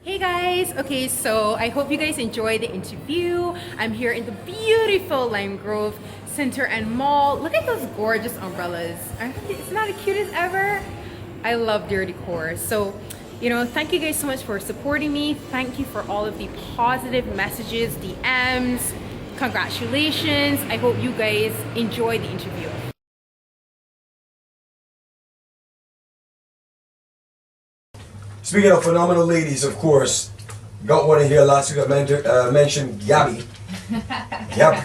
Hey guys, okay, so I hope you guys enjoyed the interview. I'm here in the beautiful Limegrove Center and Mall. Look at those gorgeous umbrellas. It's not the cutest ever. I love their decor. So, thank you guys so much for supporting me. Thank you for all of the positive messages, DMs. Congratulations. I hope you guys enjoyed the interview. Speaking of phenomenal ladies, of course, got one in here last week. I mentioned Gabby. Gab.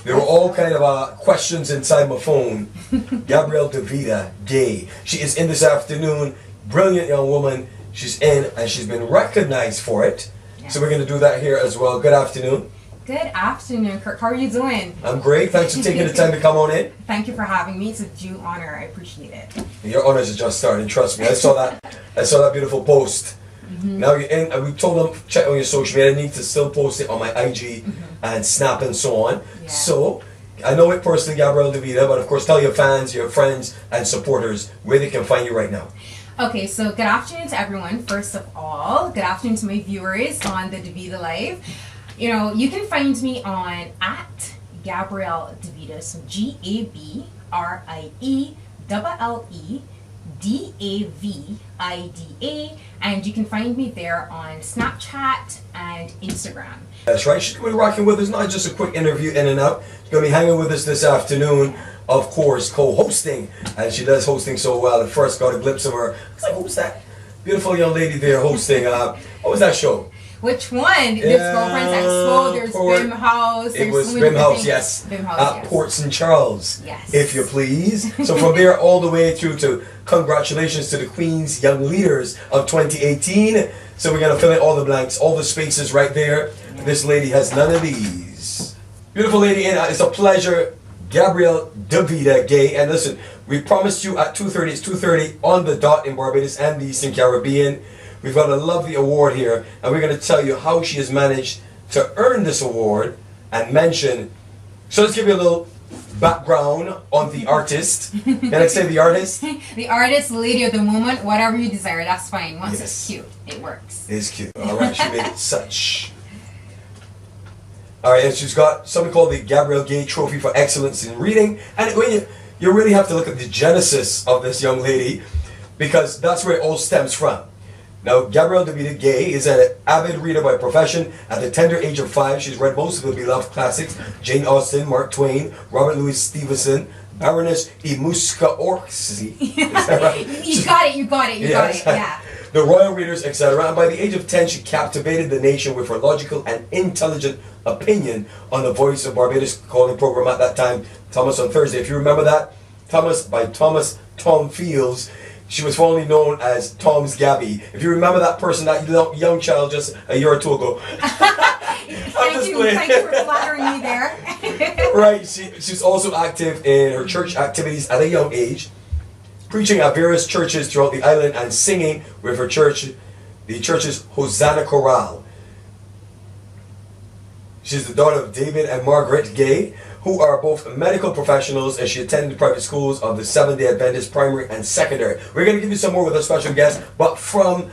There were all kind of questions inside my phone. Gabrielle Davida Gay. She is in this afternoon. Brilliant young woman. She's in and she's been recognized for it. Yeah. So we're going to do that here as well. Good afternoon. Good afternoon, Kirk. How are you doing? I'm great. Thanks for taking the time to come on in. Thank you for having me. It's a due honor. I appreciate it. Your honors are just starting. Trust me. I saw that beautiful post. Mm-hmm. Now you're in. We told them check on your social media. I need to still post it on my IG and Snap and so on. Yeah. So I know it personally, Gabrielle Davida, but of course tell your fans, your friends, and supporters where they can find you right now. Okay, so good afternoon to everyone. First of all, good afternoon to my viewers on the Davida Life. You can find me on at Gabrielle Davida, so GABRIELLEDAVIDA, and you can find me there on Snapchat and Instagram. That's right. She's going to be rocking with us, not just a quick interview in and out. She's going to be hanging with us this afternoon, of course, co-hosting, and she does hosting so well. At first got a glimpse of her. I was like, who's that beautiful young lady there hosting? What was that show? Which one? There's Girlfriends Expo, there's Bim House. It was Bim House, yes. Bim House, at Port St. Charles, yes. If you please. So from there all the way through to congratulations to the Queen's Young Leaders of 2018. So we're going to fill in all the blanks, all the spaces right there. Yeah. This lady has none of these. Beautiful lady, and it's a pleasure. Gabrielle Davida Gay. And listen, we promised you at 2:30, it's 2:30 on the dot in Barbados and the Eastern Caribbean. We've got a lovely award here, and we're going to tell you how she has managed to earn this award and mention. So let's give you a little background on the artist. Can I say the artist? The artist, lady of the moment, whatever you desire, that's fine. Once it's cute, it works. It's cute. All right, she made it such. All right, and she's got something called the Gabrielle Gay Trophy for Excellence in Reading. And when you really have to look at the genesis of this young lady, because that's where it all stems from. Now, Gabrielle Davida Gay is an avid reader by profession. At the tender age of 5, she's read most of the beloved classics: Jane Austen, Mark Twain, Robert Louis Stevenson, Baroness Imuska Orczy. Is that right? You got it, yeah. The Royal Readers, etc. And by the age of 10, she captivated the nation with her logical and intelligent opinion on the Voice of Barbados calling program at that time, Thomas on Thursday. If you remember that, Tom Fields. She was formerly known as Tom's Gabby. If you remember that person, that young child just a year or two ago. Thank you for flattering me there. Right, she's also active in her church activities at a young age, preaching at various churches throughout the island and singing with her church, the church's Hosanna Chorale. She's the daughter of David and Margaret Gay, who are both medical professionals, and she attended the private schools of the Seventh-day Adventist primary and secondary. We're going to give you some more with a special guest, but from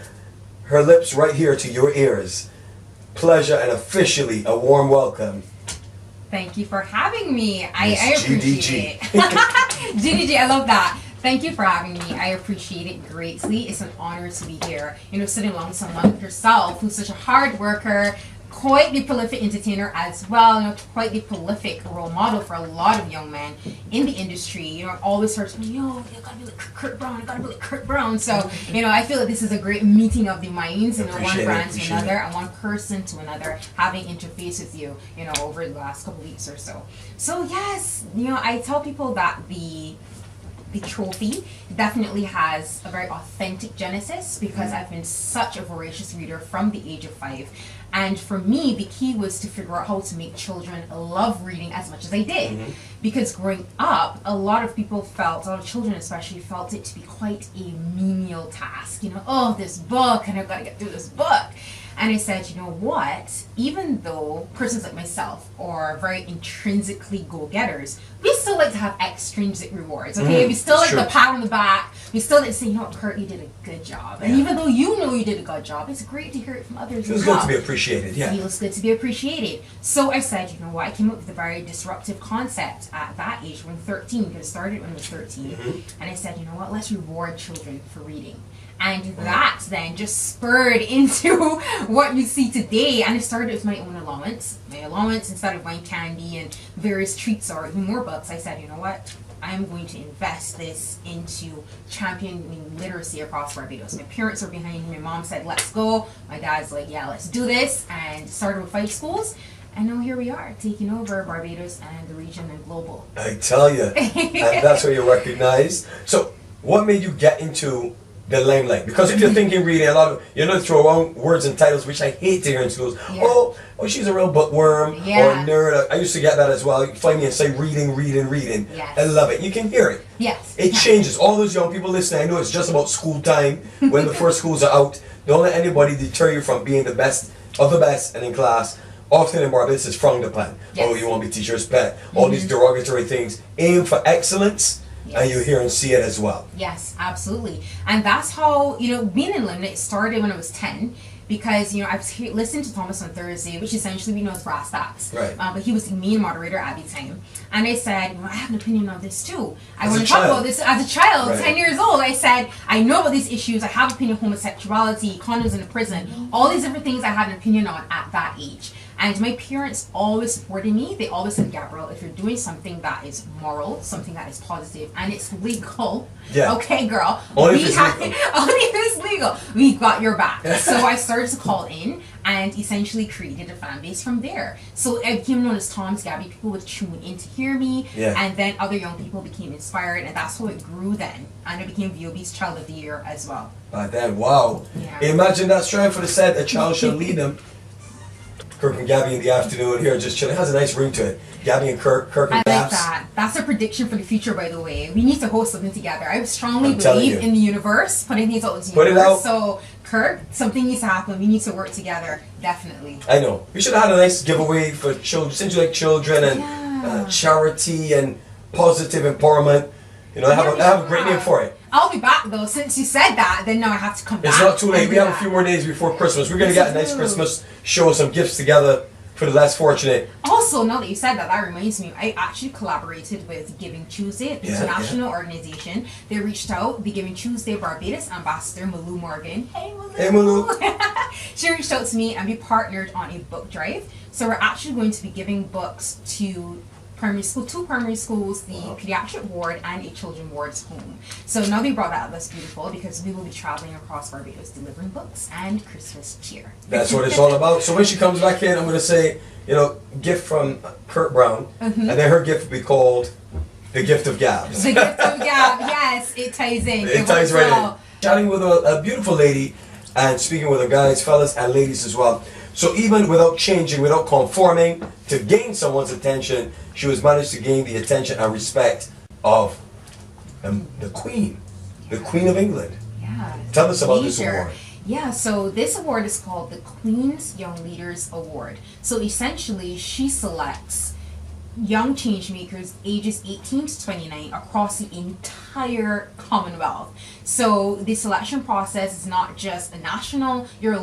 her lips right here to your ears, pleasure and officially a warm welcome. Thank you for having me. I appreciate it. GDG, I love that. Thank you for having me. I appreciate it greatly. It's an honor to be here. Sitting along with someone like yourself who's such a hard worker, quite the prolific entertainer as well, quite the prolific role model for a lot of young men in the industry. Always heard, you gotta be like Kirk Brown, you gotta be like Kirk Brown. So, I feel like this is a great meeting of the minds, one brand to another and one person to another, having interface with you, over the last couple weeks or so. So yes, I tell people that the trophy definitely has a very authentic genesis because I've been such a voracious reader from the age of 5. And for me, the key was to figure out how to make children love reading as much as I did. Because growing up, a lot of children especially, felt it to be quite a menial task. Oh, this book, and I've got to get through this book. And I said, you know what? Even though persons like myself are very intrinsically go-getters, we still like to have extrinsic rewards, okay? We still like the pat on the back. We still like to say, you know what, Kurt, you did a good job. And even though you know you did a good job, it's great to hear it from others. Feels good to be appreciated, It feels good to be appreciated. So I said, you know what, I came up with a very disruptive concept at that age, when 13, because it started when I was 13. And I said, you know what, let's reward children for reading. And that then just spurred into what you see today. And it started with my own allowance. My allowance, instead of buying candy and various treats or even more books, I said, you know what? I'm going to invest this into championing literacy across Barbados. My parents are behind me. My mom said, let's go. My dad's like, yeah, let's do this. And started with 5 schools. And now here we are, taking over Barbados and the region and global. I tell you. And that's where you're recognized. So what made you get into the limelight? Because if you're thinking reading, a lot of throw around words and titles, which I hate to hear in schools. Oh, she's a real bookworm or nerd. I used to get that as well. You find me and say reading. Yes. I love it. You can hear it. Yes. It changes. All those young people listening, I know it's just about school time when the first schools are out. Don't let anybody deter you from being the best of the best and in class. Often in Barbados is frowned upon. Yes. Oh, you want to be teacher's pet. All these derogatory things. Aim for excellence. Yes. And you hear and see it as well. Yes, absolutely. And that's how, being in Limerick started when I was 10. Because, I was listening to Thomas on Thursday, which essentially we know as Brass Tacks. Right. But he was the main moderator at the time. And I said, I have an opinion on this too. I As want a to talk child. about this as a child, Right. 10 years old. I said, I know about these issues. I have an opinion on homosexuality, condoms in the prison, all these different things I had an opinion on at that age. And my parents always supported me. They always said, Gabrielle, if you're doing something that is moral, something that is positive, and it's legal, okay, girl. Only if it's legal. Only if it's legal. We got your back. So I started to call in and essentially created a fan base from there. So I became known as Tom's Gabby. People would tune in to hear me. Yeah. And then other young people became inspired. And that's how it grew then. And I became VOB's Child of the Year as well. But then, wow. Yeah. Imagine that strength for the said, a child shall lead them. Kirk and Gabby in the afternoon here, just chilling. It has a nice ring to it. Gabby and Kirk and I like Babs. that. That's a prediction for the future, by the way. We need to host something together. I strongly I'm telling believe you. in the universe, putting things out into the Put it universe. out. So, Kirk, something needs to happen. We need to work together. Definitely. I know. We should have had a nice giveaway for children, since you like children and charity and positive empowerment. I have a great name for it. I'll be back though. Since you said that, then now I have to come back. It's not too late. and We do have a that. few more days before Christmas. We're going to get a nice Christmas show, some gifts together for the less fortunate. Also, now that you said that, that reminds me, I actually collaborated with Giving Tuesday, an international organization. They reached out, the Giving Tuesday Barbados ambassador, Malou Morgan. Hey, Malou. Hey, Malou. She reached out to me and we partnered on a book drive. So we're actually going to be giving books to two primary schools, the pediatric ward and a children ward's home. So now they brought that up. That's beautiful because we will be traveling across Barbados delivering books and Christmas cheer. That's what it's all about. So when she comes back in, I'm going to say, gift from Kirk Brown, and then her gift will be called the gift of Gabs. The gift of Gab, yes, it ties in. It ties right in. Chatting with a beautiful lady and speaking with her guys, fellas, and ladies as well. So even without changing, without conforming to gain someone's attention, she was managed to gain the attention and respect of the Queen of England. Yeah. Tell us about this award. Yeah, so this award is called the Queen's Young Leaders Award. So essentially, she selects young change makers ages 18 to 29 across the entire Commonwealth. So the selection process is not just a national, your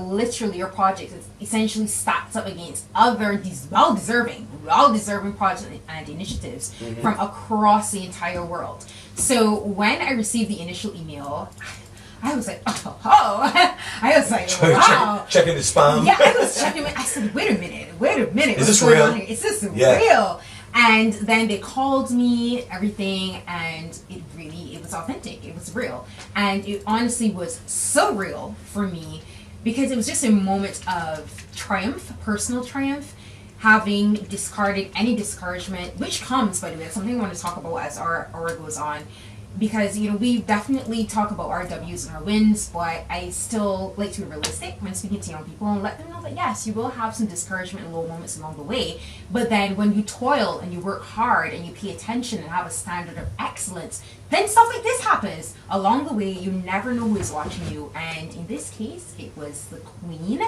project is essentially stacked up against other well-deserving projects and initiatives from across the entire world. So when I received the initial email, I was like, I was like, wow. Checking the spam. Yeah, I was checking it. I said, wait a minute. Is this real? Is this real? And then they called me, everything, and it was authentic. It was real. And it honestly was so real for me because it was just a moment of triumph, personal triumph, having discarded any discouragement, which comes, by the way, it's something I want to talk about as our hour goes on. Because, we definitely talk about our W's and our wins, but I still like to be realistic when speaking to young people and let them know that, yes, you will have some discouragement and low moments along the way. But then when you toil and you work hard and you pay attention and have a standard of excellence, then stuff like this happens. Along the way, you never know who is watching you. And in this case, it was the Queen.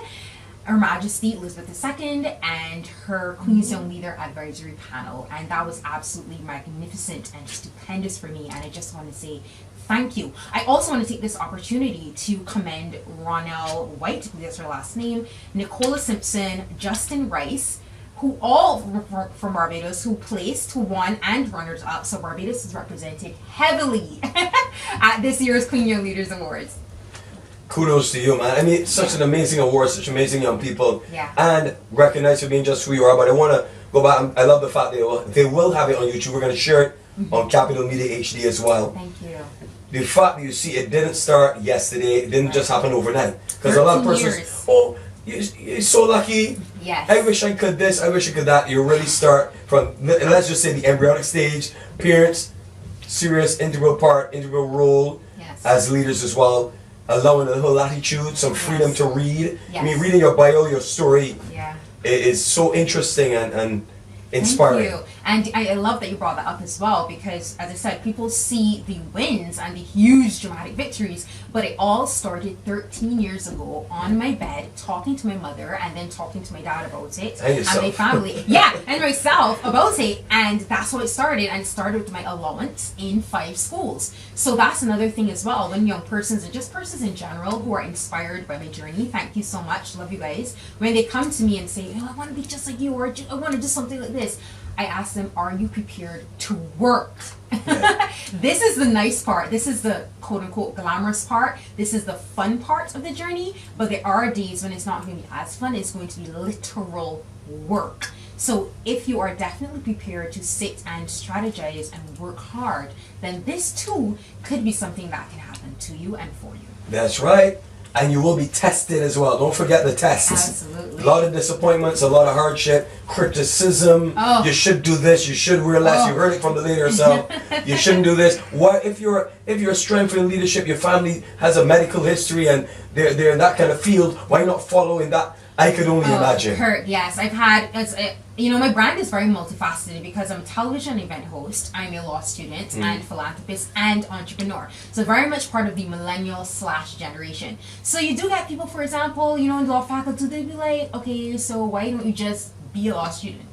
Her Majesty Elizabeth II and her Queen's Young Leader Advisory Panel, and that was absolutely magnificent and stupendous for me, and I just want to say thank you. I also want to take this opportunity to commend Ronell White, that's her last name, Nicola Simpson, Justin Rice, who all from Barbados, who placed, who won, and runners up. So Barbados is represented heavily at this year's Queen Young Leaders Awards. Kudos to you, man. I mean, such an amazing award, such amazing young people, Yeah. and recognized for being just who you are. But I want to go back. I love the fact they will have it on YouTube. We're going to share it on Capital Media HD as well. Thank you. The fact that you see it didn't start yesterday, it didn't just happen overnight. Because a lot of 13 persons, years. oh, you're so lucky. Yes. I wish I could this, I wish I could that. You really start from, let's just say, the embryonic stage. Parents, serious integral role Yes. as leaders as well. Allowing a little latitude, some freedom Yes. to read. Yes. I mean, reading your bio, your story, Yeah. it is so interesting and inspiring. Thank you. And I love that you brought that up as well, because as I said, people see the wins and the huge dramatic victories, but it all started 13 years ago on my bed, talking to my mother and then talking to my dad about it And yourself. my family. Yeah, and myself about it. And that's how it started. And it started with my allowance in 5 schools. So that's another thing as well. When young persons and just persons in general who are inspired by my journey, thank you so much, love you guys. When they come to me and say, oh, I want to be just like you, or I want to do something like this, I ask them, are you prepared to work? Yeah. This is the nice part. This is the quote unquote glamorous part. This is the fun part of the journey. But there are days when it's not going to be as fun. It's going to be literal work. So if you are definitely prepared to sit and strategize and work hard, then this too could be something that can happen to you and for you. That's right. And you will be tested as well. Don't forget the tests. Absolutely. A lot of disappointments, a lot of hardship, criticism. Oh. You should do this. You should wear less. Oh. You heard it from the leader herself. You shouldn't do this. What if you're strengthening leadership? Your family has a medical history and they're in that kind of field. Why not follow in that? I could only imagine. Kurt, yes, I've had. My brand is very multifaceted because I'm a television event host. I'm a law student and philanthropist and entrepreneur. So very much part of the millennial / generation. So you do get people, for example, in the law faculty, they'd be like, okay, so why don't you just be a law student?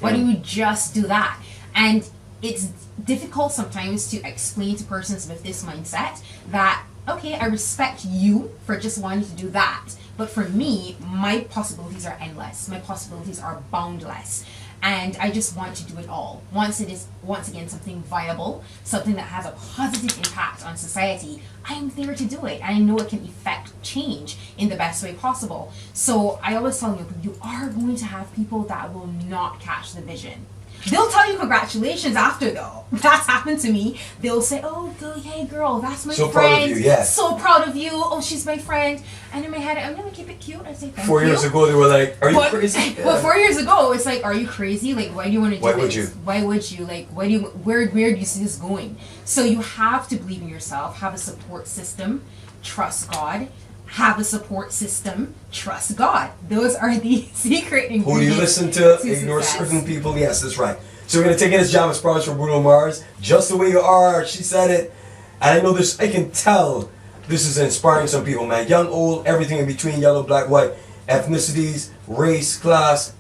Why don't you just do that? And it's difficult sometimes to explain to persons with this mindset that, okay, I respect you for just wanting to do that. But for me, my possibilities are endless. My possibilities are boundless. And I just want to do it all. Once it is, once again, something viable, something that has a positive impact on society, I am there to do it. I know it can effect change in the best way possible. So I always tell you are going to have people that will not catch the vision. They'll tell you congratulations after though. That's happened to me. They'll say, oh, hey girl, that's my friend. So proud of you, yes. So proud of you. Oh, she's my friend. And in my head, I'm going to keep it cute. I say thank you. 4 years ago, they were like, are you crazy? But 4 years ago, it's like, are you crazy? Like, why do you want to do Why this? would you? Why would you? Like, where do you see this going? So you have to believe in yourself, have a support system, trust God. Have a support system, trust God. Those are the secret ingredients. Who do you listen to? Ignore success. certain people. Yes, that's right. So we're going to take in this jam as promised from Bruno Mars. Just the way you are. She said it. And I know this, I can tell this is inspiring some people, man. Young, old, everything in between, yellow, black, white, ethnicities, race, class.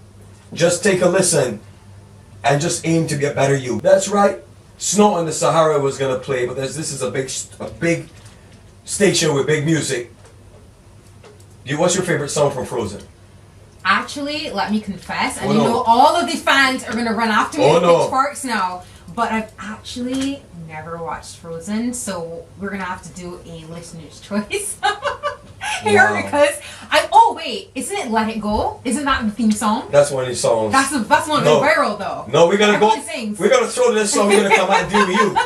Just take a listen and just aim to be a better you. That's right. Snow on the Sahara was going to play, but this is a big station with big music. What's your favorite song from Frozen? Actually, let me confess, and Oh, no. all of the fans are gonna run after me Oh, with no. pitchforks now. But I've actually never watched Frozen, so we're gonna have to do a listener's choice here Wow. because isn't it Let It Go? Isn't that the theme song? That's one of his songs. That's one No. viral though. No, we're gonna go. Everyone sings. We're gonna throw this song. We're gonna come out and deal with you.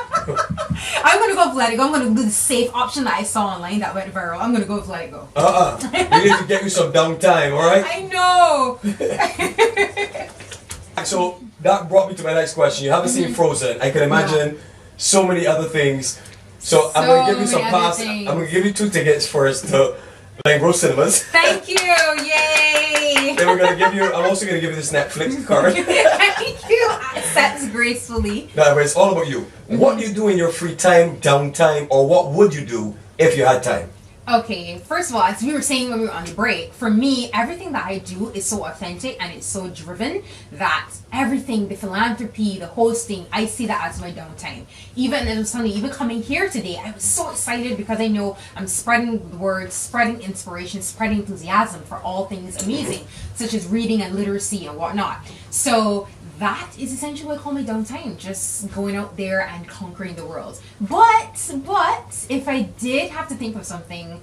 I'm gonna go with Let It Go. I'm gonna do the safe option that I saw online that went viral. I'm gonna go with Let It Go. We need to get you some downtime, all right? I know. So that brought me to my next question. You haven't seen Frozen. I can imagine so many other things. So I'm gonna give you some many other pass. things. I'm gonna give you 2 tickets first to Limegrove Cinemas. Thank you. Yay. Then I'm also gonna give you this Netflix card. Thank you. Accepts gracefully. No, but it's all about you. What do you do in your free time, downtime, or what would you do if you had time? Okay, first of all, as we were saying when we were on the break, for me, everything that I do is so authentic and it's so driven that everything, the philanthropy, the hosting, I see that as my downtime. Even, and suddenly, even coming here today, I was so excited because I know I'm spreading the word, spreading inspiration, spreading enthusiasm for all things amazing, such as reading and literacy and whatnot. So that is essentially what I call my downtime, just going out there and conquering the world. But if I did have to think of something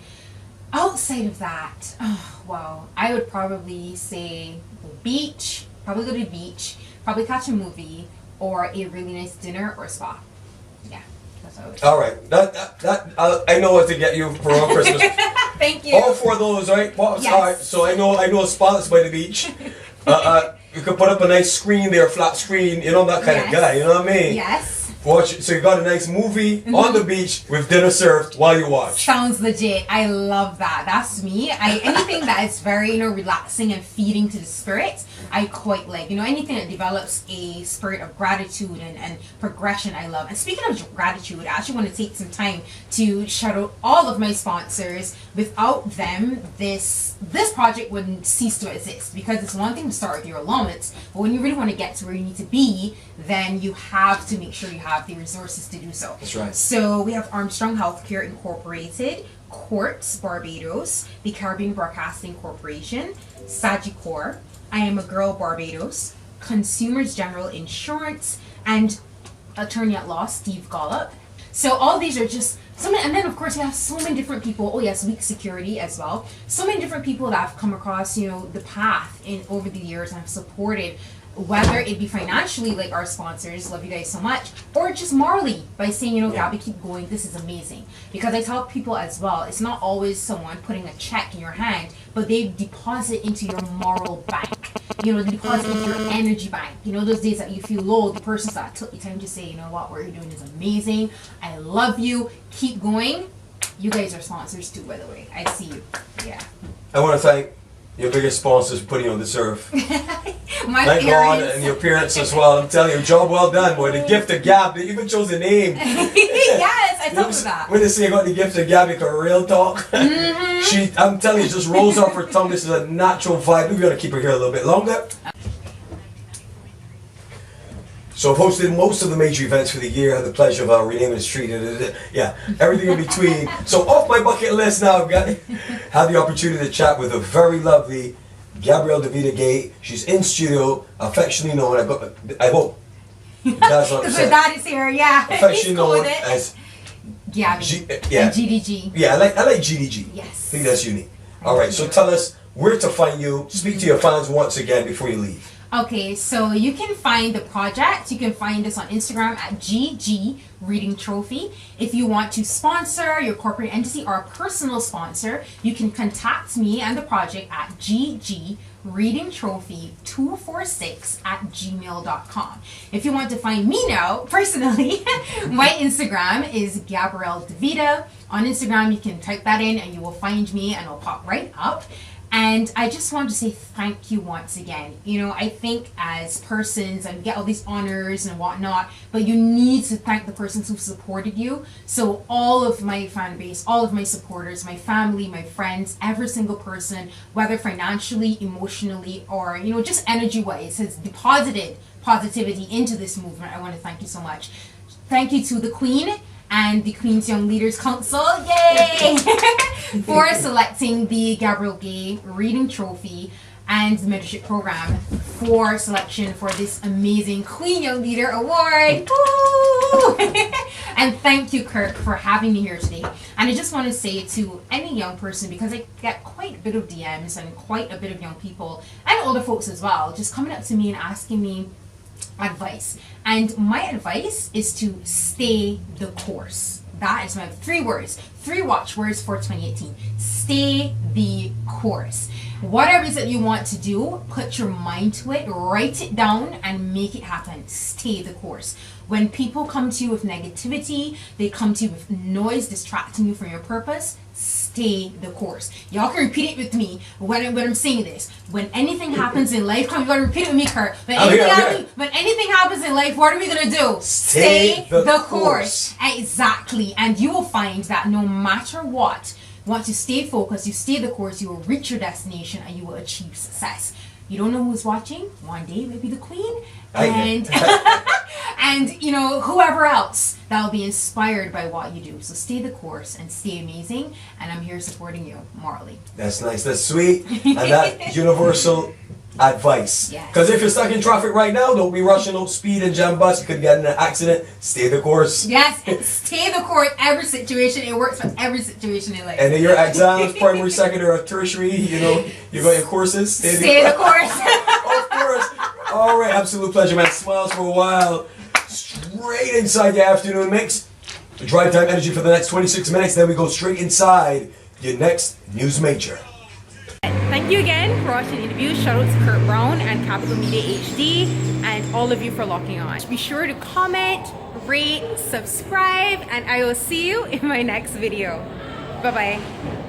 outside of that, oh, wow, I would probably say the beach, probably go to the beach, probably catch a movie, or a really nice dinner or spa. Yeah, that's what I would say. All right, that I know what to get you for Christmas. Thank you. All four of those, right? Well, Yes. all right, so I know a spot that's by the beach. You could put up a nice screen there, flat screen. You know, that kind of Yes. guy. You know what I mean? Yes. Watch it. So you got a nice movie on the beach with dinner served while you watch. Sounds legit. I love that. That's me. Anything that is very, relaxing and feeding to the spirit, I quite like. Anything that develops a spirit of gratitude and progression, I love. And speaking of gratitude, I actually want to take some time to shout out all of my sponsors. Without them, this project wouldn't cease to exist, because it's one thing to start with your allowance, but when you really want to get to where you need to be, then you have to make sure you have the resources to do so. That's right. So we have Armstrong Healthcare Incorporated, Quartz Barbados, the Caribbean Broadcasting Corporation, Sagicor, I Am a Girl Barbados, Consumers General Insurance, and Attorney at Law Steve Gollop. So all these are just so many, and then of course we have so many different people. Oh yes, Weak Security as well. So many different people that I've come across, the path in over the years and have supported, whether it be financially, like our sponsors, love you guys so much, or just morally by saying, Gabby, keep going, this is amazing. Because I tell people as well, it's not always someone putting a check in your hand, but they deposit into your moral bank. They deposit into your energy bank. Those days that you feel low, the person that took you time to say, what you're doing is amazing, I love you, keep going. You guys are sponsors too, by the way. I see you. Yeah. I want to thank your biggest sponsors for putting you on this earth. My Thank God, parents. and your parents as well. I'm telling you, job well done, boy. The gift of Gab, they even chose the name. Yes, I told you that. When they say I got the gift of Gab, it's a real talk. I'm telling you, it just rolls off her tongue. This is a natural vibe. We're going to keep her here a little bit longer. So I've hosted most of the major events for the year. I had the pleasure of renaming the street. Yeah, everything in between. So off my bucket list now, I've got had the opportunity to chat with a very lovely Gabrielle Davida Gay. She's in studio, affectionately known. I hope that's what I'm Because her saying. dad is here, yeah. Affectionately He's cool known with it. as Gabby. yeah. And GDG. Yeah, I like GDG. Yes. I think that's unique. All right, so tell us where to find you. Speak to your fans once again before you leave. Okay, so you can find the project. You can find us on Instagram at GG Reading Trophy. If you want to sponsor your corporate entity or a personal sponsor, you can contact me and the project at ggreadingtrophy246@gmail.com. If you want to find me now, personally, my Instagram is Gabrielle Davida. On Instagram, you can type that in and you will find me and it'll pop right up. And I just want to say thank you once again. I think as persons, and get all these honors and whatnot, but you need to thank the persons who supported you. So all of my fan base, all of my supporters, my family, my friends, every single person, whether financially, emotionally, or, just energy-wise, has deposited positivity into this movement. I want to thank you so much. Thank you to the Queen and the Queen's Young Leaders Council, yay! for selecting the Gabrielle Gay Reading Trophy and the Mentorship Program for selection for this amazing Queen Young Leader Award. Woo! And thank you, Kirk, for having me here today. And I just want to say to any young person, because I get quite a bit of DMs and quite a bit of young people and older folks as well, just coming up to me and asking me advice. And my advice is to stay the course. That is my 3 watchwords for 2018. Stay the course. Whatever it is that you want to do, put your mind to it, write it down, and make it happen. Stay the course. When people come to you with negativity, they come to you with noise distracting you from your purpose, stay the course. Y'all can repeat it with me when I'm saying this. When anything happens in life, come, you gotta repeat it with me, Kurt. When anything happens in life, what are we gonna do? Stay the course. Exactly. And you will find that no matter what, Once you stay focused, you stay the course, you will reach your destination and you will achieve success. You don't know who's watching. One day maybe the queen and and you know, whoever else that will be inspired by what you do. So stay the course and stay amazing, and I'm here supporting you morally. That's nice. That's sweet. And that universal advice. Yes. Because if you're stuck in traffic right now, don't be rushing, don't speed and jam bus. You could get in an accident. Stay the course. Yes, and stay the course. Every situation, it works for every situation in life. And in your exams, primary, secondary, or tertiary, you know, you got your courses. Stay the course. Of course. All right, absolute pleasure, man. Smiles for a while. Straight inside the afternoon mix. Drive time energy for the next 26 minutes. Then we go straight inside your next news major. Thank you again for watching the interview. Shout out to Kirk Brown and Capital Media HD and all of you for locking on. Be sure to comment, rate, subscribe, and I will see you in my next video. Bye-bye.